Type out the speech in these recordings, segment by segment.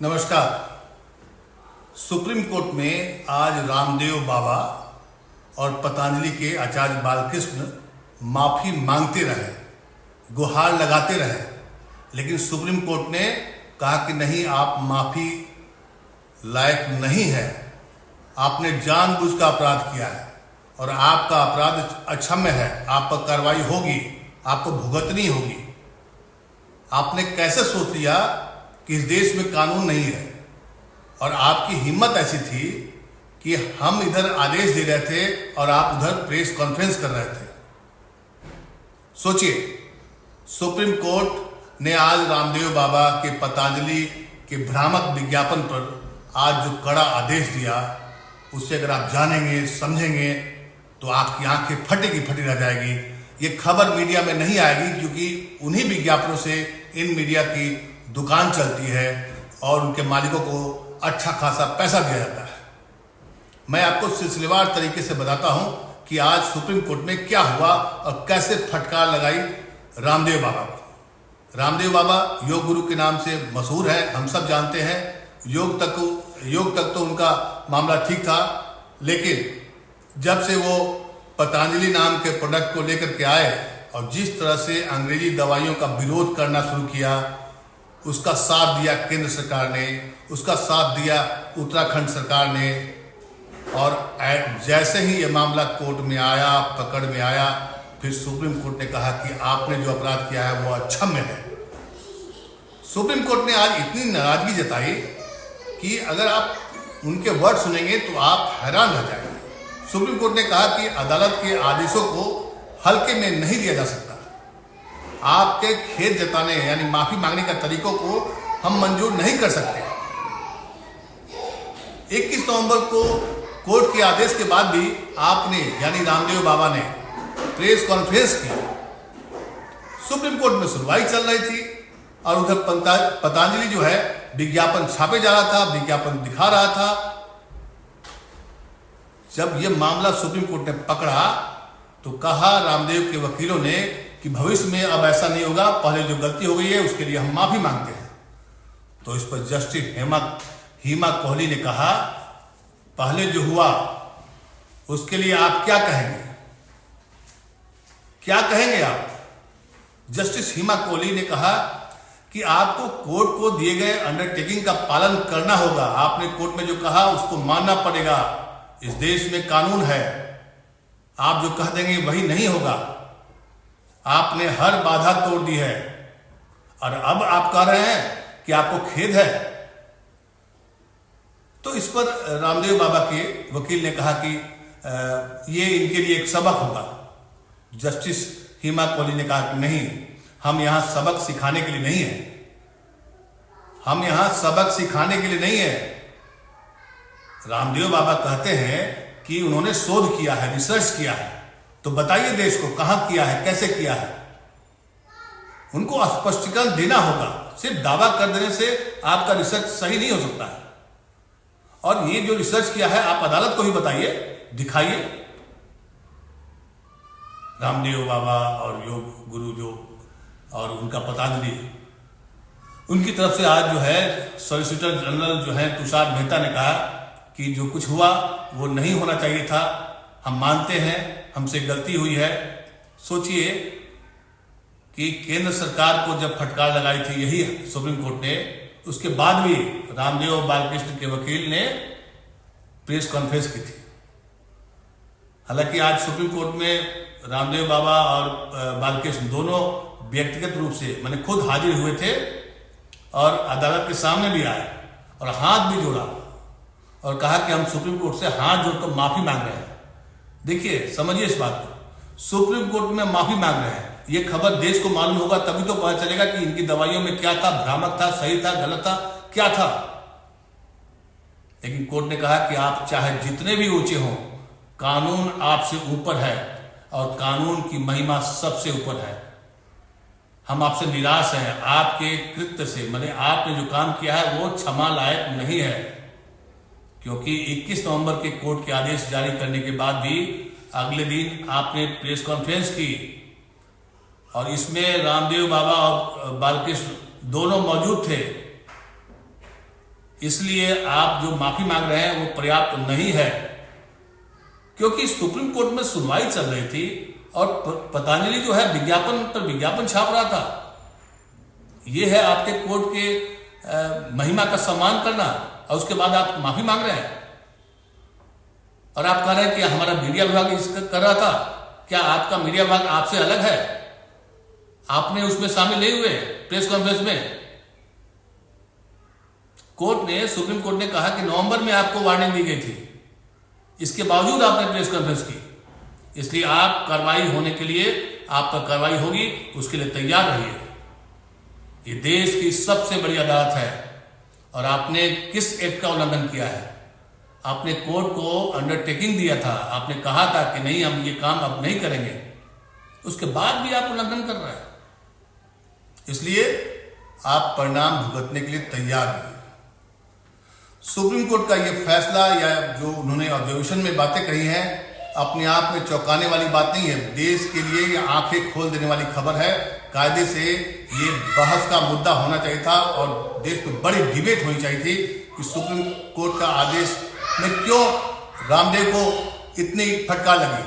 नमस्कार। Supreme court में आज रामदेव बाबा और पतंजलि के आचार्य बालकृष्ण माफी मांगते रहे, गुहार लगाते रहे, लेकिन सुप्रीम कोर्ट ने कहा कि नहीं, आप माफी लायक नहीं है, आपने जानबूझ का अपराध किया है और आपका अपराध अक्षम्य है, आप पर कार्रवाई होगी, आपको भुगतनी होगी। आपने कैसे सोच लिया कि इस देश में कानून नहीं है, और आपकी हिम्मत ऐसी थी कि हम इधर आदेश दे रहे थे और आप उधर प्रेस कॉन्फ्रेंस कर रहे थे। सोचिए, सुप्रीम कोर्ट ने आज रामदेव बाबा के पतंजलि के भ्रामक विज्ञापन पर आज जो कड़ा आदेश दिया, उससे अगर आप जानेंगे समझेंगे तो आपकी आंखें फटी रह जाएगी। ये खबर मीडिया में नहीं आएगी क्योंकि उन्हीं विज्ञापनों से इन मीडिया की दुकान चलती है और उनके मालिकों को अच्छा खासा पैसा दिया जाता है। मैं आपको सिलसिलेवार तरीके से बताता हूं कि आज सुप्रीम कोर्ट में क्या हुआ और कैसे फटकार लगाई रामदेव बाबा को। रामदेव बाबा योग गुरु के नाम से मशहूर है, हम सब जानते हैं। योग तक तो उनका मामला ठीक था, लेकिन जब से वो पतंजलि नाम के प्रोडक्ट को लेकर के आए और जिस तरह से अंग्रेजी दवाइयों का विरोध करना शुरू किया, उसका साथ दिया केंद्र सरकार ने, उसका साथ दिया उत्तराखंड सरकार ने, और जैसे ही ये मामला कोर्ट में आया, पकड़ में आया, फिर सुप्रीम कोर्ट ने कहा कि आपने जो अपराध किया है वो अक्षम्य है। सुप्रीम कोर्ट ने आज इतनी नाराजगी जताई कि अगर आप उनके वर्ड सुनेंगे तो आप हैरान रह जाएंगे। सुप्रीम कोर्ट ने कहा कि अदालत के आदेशों को हल्के में नहीं लिया जा सकता। आपके खेद जताने यानी माफी मांगने का तरीकों को हम मंजूर नहीं कर सकते। 21 नवंबर को कोर्ट के आदेश के बाद भी आपने यानी रामदेव बाबा ने प्रेस कॉन्फ्रेंस की। सुप्रीम कोर्ट में सुनवाई चल रही थी और उधर पतंजलि जो है विज्ञापन छापे जा रहा था, विज्ञापन दिखा रहा था। जब यह मामला सुप्रीम कोर्ट ने पकड़ा तो कहा रामदेव के वकीलों ने कि भविष्य में अब ऐसा नहीं होगा, पहले जो गलती हो गई है उसके लिए हम माफी मांगते हैं। तो इस पर जस्टिस हिमा कोहली ने कहा, पहले जो हुआ उसके लिए आप क्या कहेंगे, क्या कहेंगे आप? जस्टिस हिमा कोहली ने कहा कि आपको कोर्ट को दिए गए अंडरटेकिंग का पालन करना होगा। आपने कोर्ट में जो कहा उसको मानना पड़ेगा। इस देश में कानून है, आप जो कह देंगे वही नहीं होगा। आपने हर बाधा तोड़ दी है और अब आप कह रहे हैं कि आपको खेद है। तो इस पर रामदेव बाबा के वकील ने कहा कि ये इनके लिए एक सबक होगा। जस्टिस हिमा कोहली ने कहा कि नहीं, हम यहां सबक सिखाने के लिए नहीं है, हम यहां सबक सिखाने के लिए नहीं है। रामदेव बाबा कहते हैं कि उन्होंने शोध किया है, रिसर्च किया है, तो बताइए देश को कहां किया है, कैसे किया है। उनको स्पष्टीकरण देना होगा। सिर्फ दावा कर देने से आपका रिसर्च सही नहीं हो सकता है। और ये जो रिसर्च किया है आप अदालत को ही बताइए, दिखाइए। रामदेव बाबा और योग गुरु जो और उनका पतंजलि, उनकी तरफ से आज जो है सॉलिसिटर जनरल जो है तुषार मेहता ने कहा कि जो कुछ हुआ वो नहीं होना चाहिए था, हम मानते हैं हमसे गलती हुई है। सोचिए कि केंद्र सरकार को जब फटकार लगाई थी यही सुप्रीम कोर्ट ने, उसके बाद भी रामदेव बालकृष्ण के वकील ने प्रेस कॉन्फ्रेंस की थी। हालांकि आज सुप्रीम कोर्ट में रामदेव बाबा और बालकृष्ण दोनों व्यक्तिगत रूप से मैंने खुद हाजिर हुए थे और अदालत के सामने भी आए और हाथ भी जोड़ा और कहा कि हम सुप्रीम कोर्ट से हाथ जोड़कर माफी मांग रहे हैं। देखिए, समझिए इस बात को, सुप्रीम कोर्ट में माफी मांग रहे हैं। ये खबर देश को मालूम होगा तभी तो पता चलेगा कि इनकी दवाइयों में क्या था, भ्रामक था, सही था, गलत था, क्या था। लेकिन कोर्ट ने कहा कि आप चाहे जितने भी ऊंचे हों, कानून आपसे ऊपर है और कानून की महिमा सबसे ऊपर है। हम आपसे निराश हैं, आपके कृत्य से, माने आपने जो काम किया है वो क्षमा लायक नहीं है। क्योंकि 21 नवंबर के कोर्ट के आदेश जारी करने के बाद भी अगले दिन आपने प्रेस कॉन्फ्रेंस की और इसमें रामदेव बाबा और बालकृष्ण दोनों मौजूद थे। इसलिए आप जो माफी मांग रहे हैं वो पर्याप्त नहीं है, क्योंकि सुप्रीम कोर्ट में सुनवाई चल रही थी और पतंजलि जो है विज्ञापन पर विज्ञापन छाप रहा था। ये है आपके कोर्ट के महिमा का सम्मान करना, और उसके बाद आप माफी मांग रहे हैं और आप कह रहे हैं कि हमारा मीडिया विभाग इसका कर रहा था। क्या आपका मीडिया विभाग आपसे अलग है? आपने उसमें शामिल नहीं हुए प्रेस कॉन्फ्रेंस में? सुप्रीम कोर्ट ने कहा कि नवंबर में आपको वार्निंग दी गई थी, इसके बावजूद आपने प्रेस कॉन्फ्रेंस की। इसलिए आप कार्रवाई होने के लिए, आप पर कार्रवाई होगी, उसके लिए तैयार रहिए। ये देश की सबसे बड़ी अदालत है और आपने किस एक्ट का उल्लंघन किया है? आपने कोर्ट को अंडरटेकिंग दिया था, आपने कहा था कि नहीं हम ये काम अब नहीं करेंगे, उसके बाद भी आप उल्लंघन कर रहे हैं। इसलिए आप परिणाम भुगतने के लिए तैयार रहिए। सुप्रीम कोर्ट का ये फैसला या जो उन्होंने ऑब्जर्वेशन में बातें कही हैं अपने आप में चौंकाने वाली बात नहीं है। देश के लिए ये आंखें खोल देने वाली खबर है। कायदे से ये बहस का मुद्दा होना चाहिए था और देश में बड़ी डिबेट होनी चाहिए थी कि सुप्रीम कोर्ट का आदेश में क्यों रामदेव को इतनी फटकार लगी।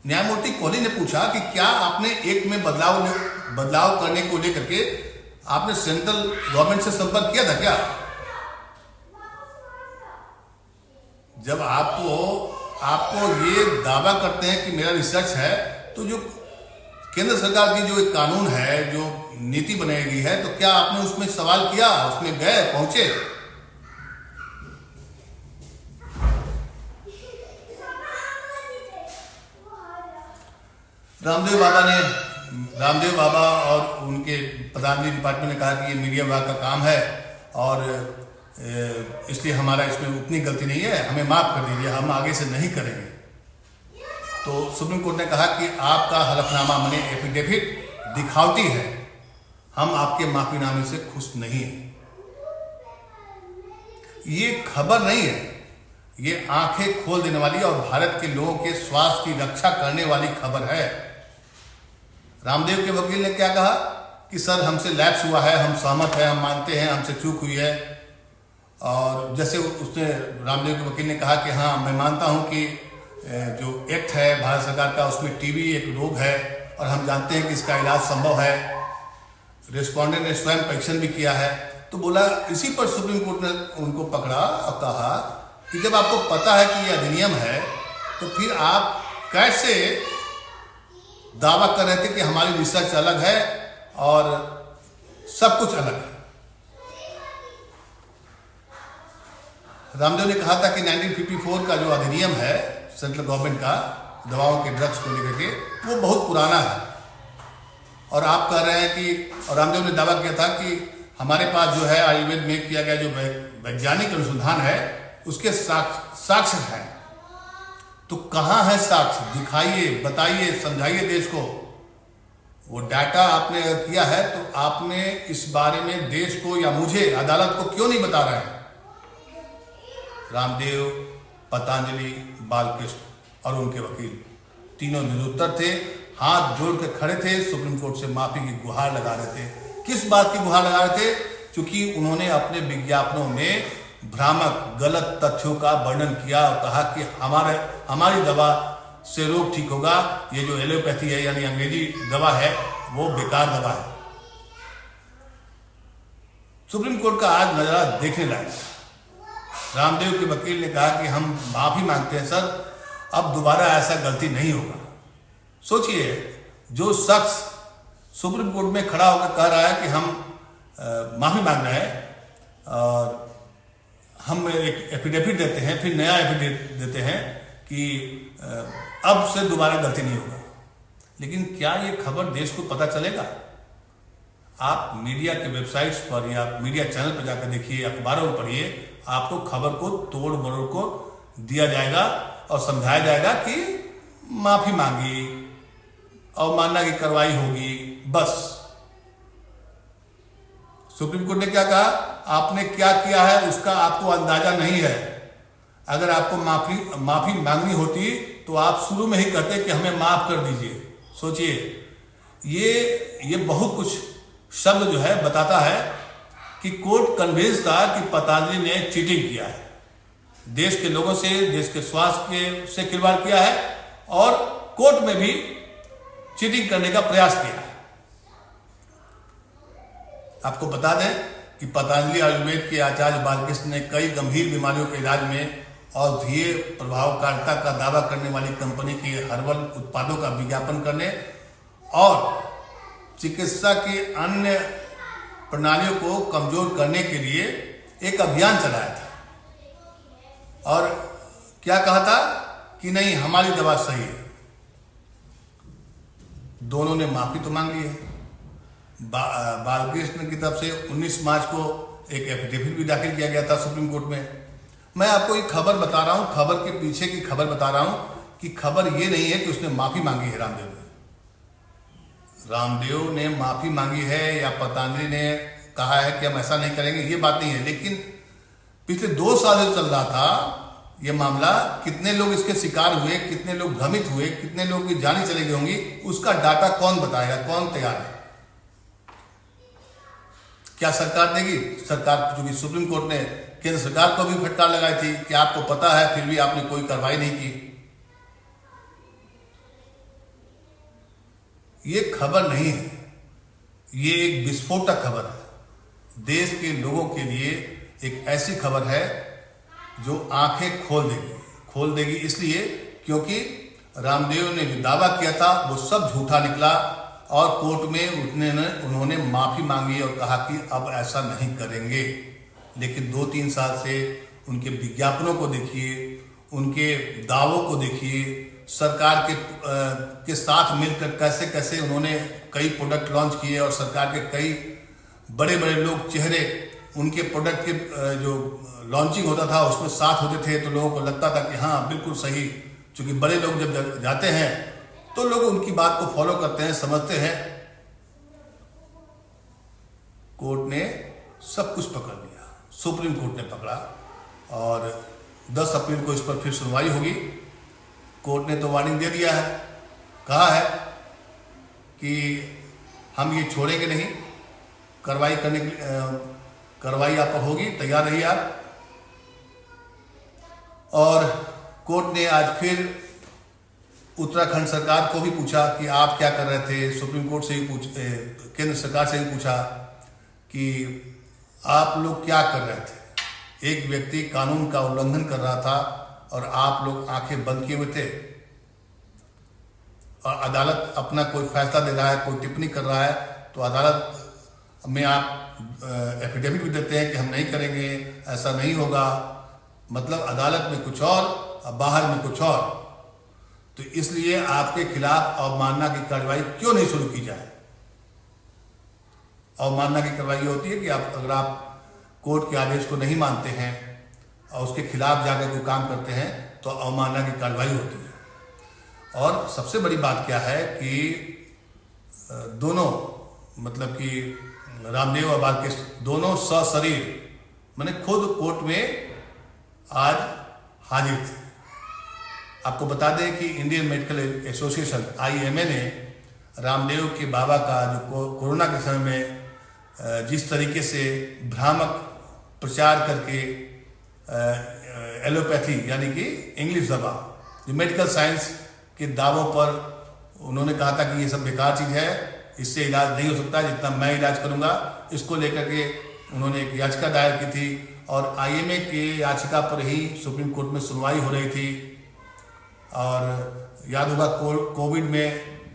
न्यायमूर्ति कोहली ने पूछा कि क्या आपने एक में बदलाव करने को लेकर के आपने सेंट्रल गवर्नमेंट से संपर्क किया था क्या? जब आपको ये दावा करते हैं कि मेरा रिसर्च है, तो जो केंद्र सरकार की जो एक कानून है, जो नीति बनाई गई है, तो क्या आपने उसमें सवाल किया, उसमें गए, पहुंचे? रामदेव बाबा और उनके पतंजलि डिपार्टमेंट ने कहा कि ये मीडिया विभाग का काम है और इसलिए हमारा इसमें उतनी गलती नहीं है, हमें माफ कर दीजिए, हम आगे से नहीं करेंगे। तो सुप्रीम कोर्ट ने कहा कि आपका हलफनामा माने एफिडेविट दिखावटी है, हम आपके माफीनामे से खुश नहीं हैं। ये खबर नहीं है, ये आंखें खोल देने वाली और भारत के लोगों के स्वास्थ्य की रक्षा करने वाली खबर है। रामदेव के वकील ने क्या कहा कि सर हमसे लैप्स हुआ है, हम सहमत हैं, हम मानते हैं हमसे चूक हुई है। और जैसे उसने रामदेव के वकील ने कहा कि हाँ मैं मानता हूं कि जो एक्ट है भारत सरकार का उसमें टीबी एक रोग है और हम जानते हैं कि इसका इलाज संभव है। रिस्पोंडेंट ने स्वयं परीक्षण भी किया है। तो बोला, इसी पर सुप्रीम कोर्ट ने उनको पकड़ा और कहा कि जब आपको पता है कि यह अधिनियम है तो फिर आप कैसे दावा कर रहे थे कि हमारी रिसर्च अलग है और सब कुछ अलग है। रामदेव ने कहा था कि 1954 का जो अधिनियम है सेंट्रल गवर्नमेंट का दवाओं के ड्रग्स को लेकर के, वो बहुत पुराना है। और आप कह रहे हैं कि, और रामदेव ने दावा किया था कि हमारे पास जो है आयुर्वेद में किया गया जो वैज्ञानिक अनुसंधान है उसके साक्ष्य है। तो कहाँ है साक्ष्य? दिखाइए, बताइए, समझाइए देश को। वो डाटा आपने किया है तो आपने इस बारे में देश को या मुझे, अदालत को क्यों नहीं बता रहे हैं? रामदेव, पतंजलि, बालकृष्ण और उनके वकील तीनों निरुत्तर थे, हाथ जोड़ के खड़े थे, सुप्रीम कोर्ट से माफी की गुहार लगा रहे थे। किस बात की गुहार लगा रहे थे? क्योंकि उन्होंने अपने विज्ञापनों में भ्रामक गलत तथ्यों का वर्णन किया और कहा कि हमारी दवा से रोग ठीक होगा, ये जो एलोपैथी है यानी अंग्रेजी दवा है वो बेकार दवा है। सुप्रीम कोर्ट का आज नजारा देखने लायक है। रामदेव के वकील ने कहा कि हम माफी मांगते हैं सर, अब दोबारा ऐसा गलती नहीं होगा। सोचिए, जो शख्स सुप्रीम कोर्ट में खड़ा होकर कह रहा है कि हम माफी मांग रहे हैं और हम एक एफिडेविट देते हैं, फिर नया एफिडेविट देते हैं कि अब से दोबारा गलती नहीं होगा। लेकिन क्या ये खबर देश को पता चलेगा? आप मीडिया के वेबसाइट्स पर या मीडिया चैनल पर जाकर देखिए, अखबारों में पढ़िए, आपको खबर को तोड़ मरोड़ को दिया जाएगा और समझाया जाएगा कि माफी मांगी, अवमानना की कार्रवाई होगी। बस सुप्रीम कोर्ट ने क्या कहा, आपने क्या किया है उसका आपको अंदाजा नहीं है। अगर आपको माफी मांगनी होती तो आप शुरू में ही कहते कि हमें माफ कर दीजिए। सोचिए, ये बहुत कुछ शब्द जो है बताता है कि कोर्ट कन्विंस था कि पतंजलि ने चीटिंग किया है, देश के लोगों से, देश के स्वास्थ्य से खिलवाड़ किया है और कोर्ट में भी चीटिंग करने का प्रयास किया है। आपको बता दें कि पतंजलि आयुर्वेद के आचार्य बालकृष्ण ने कई गंभीर बीमारियों के इलाज में औषधीय प्रभावकारिता का दावा करने वाली कंपनी के हर्बल उत्पादों का विज्ञापन करने और चिकित्सा की अन्य प्रणालियों को कमजोर करने के लिए एक अभियान चलाया था और क्या कहा था कि नहीं, हमारी दवा सही है। दोनों ने माफी तो मांग ली है। बालकृष्ण की तरफ से 19 मार्च को एक एफिडेविट भी दाखिल किया गया था सुप्रीम कोर्ट में। मैं आपको एक खबर बता रहा हूं, खबर के पीछे की खबर बता रहा हूं कि खबर ये नहीं है कि उसने माफी मांगी है रामदेव ने माफी मांगी है या पतंजलि ने कहा है कि हम ऐसा नहीं करेंगे, ये बात नहीं है। लेकिन पिछले 2 साल से चल रहा था ये मामला, कितने लोग इसके शिकार हुए, कितने लोग भ्रमित हुए, कितने लोग की जानें चली गई होंगी, उसका डाटा कौन बताएगा, कौन तैयार है? क्या सरकार देगी? सरकार, चूंकि सुप्रीम कोर्ट ने केंद्र सरकार को भी फटकार लगाई थी कि आपको पता है फिर भी आपने कोई कार्रवाई नहीं की। ये खबर नहीं है, ये एक विस्फोटक खबर है। देश के लोगों के लिए एक ऐसी खबर है जो आंखें खोल देगी इसलिए क्योंकि रामदेव ने जो दावा किया था वो सब झूठा निकला और कोर्ट में उन्होंने माफी मांगी और कहा कि अब ऐसा नहीं करेंगे। लेकिन 2-3 साल से उनके विज्ञापनों को देखिए, उनके दावों को देखिए, सरकार के साथ मिलकर कैसे कैसे उन्होंने कई प्रोडक्ट लॉन्च किए और सरकार के कई बड़े बड़े लोग चेहरे उनके प्रोडक्ट के जो लॉन्चिंग होता था उसमें साथ होते थे, तो लोगों को लगता था कि हाँ बिल्कुल सही। क्योंकि बड़े लोग जब जाते हैं तो लोग उनकी बात को फॉलो करते हैं, समझते हैं। कोर्ट ने सब कुछ पकड़ लिया, सुप्रीम कोर्ट ने पकड़ा और 10 अप्रैल को इस पर फिर सुनवाई होगी। कोर्ट ने तो वार्निंग दे दिया है, कहा है कि हम ये छोड़ेंगे नहीं, कार्रवाई करने की कार्रवाई आप पर होगी, तैयार रहिए आप। और कोर्ट ने आज फिर उत्तराखंड सरकार को भी पूछा कि आप क्या कर रहे थे। सुप्रीम कोर्ट से ही केंद्र सरकार से ही पूछा कि आप लोग क्या कर रहे थे। एक व्यक्ति कानून का उल्लंघन कर रहा था और आप लोग आंखें बंद किए हुए थे और अदालत अपना कोई फैसला दे रहा है, कोई टिप्पणी कर रहा है, तो अदालत में आप एफिडेविट भी देते हैं कि हम नहीं करेंगे, ऐसा नहीं होगा। मतलब अदालत में कुछ और बाहर में कुछ और। तो इसलिए आपके खिलाफ अवमानना की कार्रवाई क्यों नहीं शुरू की जाए? अवमानना की कार्रवाई होती है कि अगर आप कोर्ट के आदेश को नहीं मानते हैं और उसके खिलाफ जाकर कोई काम करते हैं तो अवमानना की कार्रवाई होती है। और सबसे बड़ी बात क्या है कि दोनों, मतलब कि रामदेव और बालकृष्ण दोनों सशरीर मैंने खुद कोर्ट में आज हाजिर थे। आपको बता दें कि इंडियन मेडिकल एसोसिएशन IMA ने रामदेव के बाबा का जो कोरोना के समय में जिस तरीके से भ्रामक प्रचार करके एलोपैथी यानी कि इंग्लिश दवा, जो मेडिकल साइंस के दावों पर उन्होंने कहा था कि ये सब बेकार चीज़ है, इससे इलाज नहीं हो सकता जितना मैं इलाज करूंगा, इसको लेकर के उन्होंने एक याचिका दायर की थी और IMA के याचिका पर ही सुप्रीम कोर्ट में सुनवाई हो रही थी। और याद होगा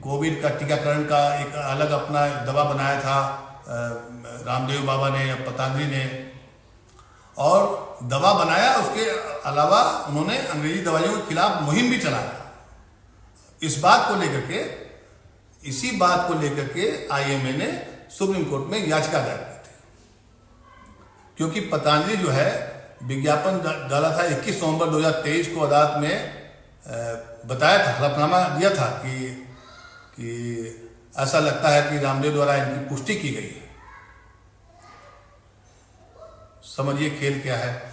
कोविड का टीकाकरण का एक अलग अपना दवा बनाया था रामदेव बाबा ने या पतंजलि ने, और दवा बनाया, उसके अलावा उन्होंने अंग्रेजी दवाइयों के खिलाफ मुहिम भी चलाया। इसी बात को लेकर के IMA ने सुप्रीम कोर्ट में याचिका दायर की थी, क्योंकि पतंजलि जो है विज्ञापन डाला था 21 नवंबर 2023 को अदालत में बताया था, हलफनामा दिया था कि ऐसा लगता है कि रामदेव द्वारा इनकी पुष्टि की गई है। समझिए खेल क्या है।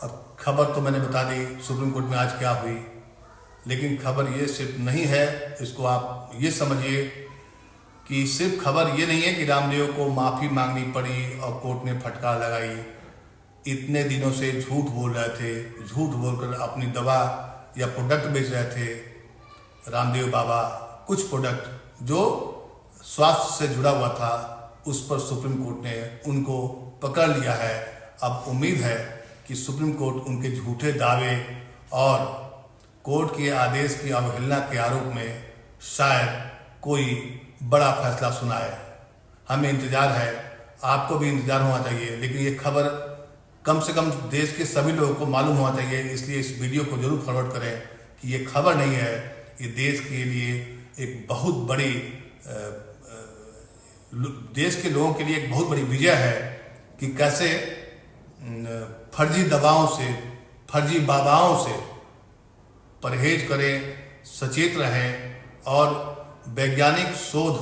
अब खबर तो मैंने बता दी सुप्रीम कोर्ट में आज क्या हुई, लेकिन खबर ये सिर्फ नहीं है, इसको आप ये समझिए कि सिर्फ खबर ये नहीं है कि रामदेव को माफ़ी मांगनी पड़ी और कोर्ट ने फटकार लगाई। इतने दिनों से झूठ बोल रहे थे, झूठ बोलकर अपनी दवा या प्रोडक्ट बेच रहे थे रामदेव बाबा। कुछ प्रोडक्ट जो स्वास्थ्य से जुड़ा हुआ था उस पर सुप्रीम कोर्ट ने उनको पकड़ लिया है। अब उम्मीद है कि सुप्रीम कोर्ट उनके झूठे दावे और कोर्ट के आदेश की अवहेलना के आरोप में शायद कोई बड़ा फैसला सुनाए। हमें इंतजार है, आपको भी इंतजार होना चाहिए, लेकिन ये खबर कम से कम देश के सभी लोगों को मालूम होना चाहिए। इसलिए इस वीडियो को जरूर फॉरवर्ड करें कि ये खबर नहीं है, ये देश के लिए एक बहुत बड़ी देश के लोगों के लिए एक बहुत बड़ी विजय है कि कैसे फर्जी दवाओं से, फर्जी बाबाओं से परहेज करें, सचेत रहें और वैज्ञानिक शोध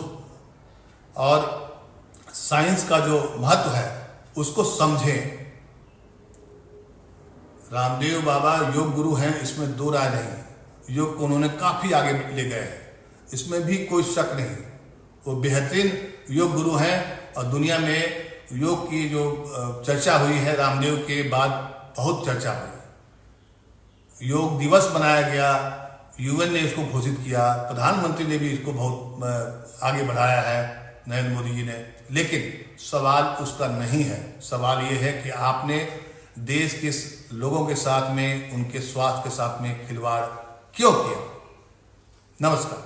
और साइंस का जो महत्व है उसको समझें। रामदेव बाबा योग गुरु हैं, इसमें दो राय नहीं। योग को उन्होंने काफ़ी आगे ले गए हैं, इसमें भी कोई शक नहीं। वो बेहतरीन योग गुरु हैं और दुनिया में योग की जो चर्चा हुई है रामदेव के बाद बहुत चर्चा हुई। योग दिवस मनाया गया, यूएन ने इसको घोषित किया, प्रधानमंत्री ने भी इसको बहुत आगे बढ़ाया है, नरेंद्र मोदी जी ने। लेकिन सवाल उसका नहीं है, सवाल ये है कि आपने देश के लोगों के साथ में, उनके स्वास्थ्य के साथ में खिलवाड़ क्यों किया। नमस्कार।